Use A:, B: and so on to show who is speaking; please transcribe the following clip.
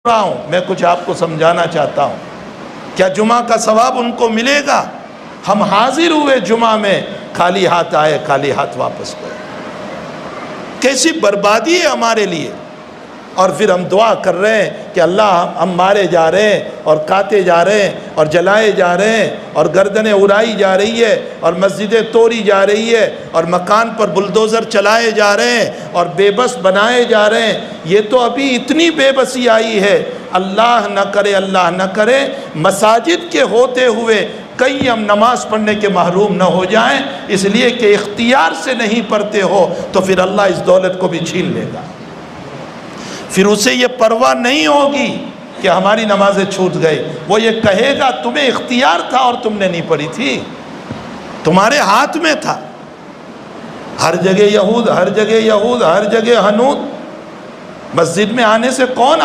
A: رہا ہوں، میں کچھ آپ کو سمجھانا چاہتا ہوں۔ کیا جمعہ کا ثواب ان کو ملے گا؟ ہم حاضر ہوئے جمعہ میں، خالی ہاتھ آئے، خالی ہاتھ واپس گئے۔ کیسی بربادی ہے ہمارے لیے۔ اور پھر ہم دعا کر رہے ہیں کہ اللہ ہم مارے جا رہے ہیں اور کاٹے جا رہے ہیں اور جلائے جا رہے ہیں اور گردنیں اڑائی جا رہی ہے اور مسجدیں توڑی جا رہی ہے اور مکان پر بلڈوزر چلائے جا رہے ہیں اور بے بس بنائے جا رہے ہیں۔ یہ تو ابھی اتنی بے بسی آئی ہے، اللہ نہ کرے مساجد کے ہوتے ہوئے کئی ہم نماز پڑھنے کے محروم نہ ہو جائیں، اس لیے کہ اختیار سے نہیں پڑھتے ہو تو پھر اللہ اس دولت کو بھی چھین لے گا۔ پھر اسے یہ پرواہ نہیں ہوگی کہ ہماری نمازیں چھوٹ گئی، وہ یہ کہے گا تمہیں اختیار تھا اور تم نے نہیں پڑھی تھی، تمہارے ہاتھ میں تھا۔ ہر جگہ یہود، ہر جگہ یہود، ہر جگہ ہنود۔ مسجد میں آنے سے کون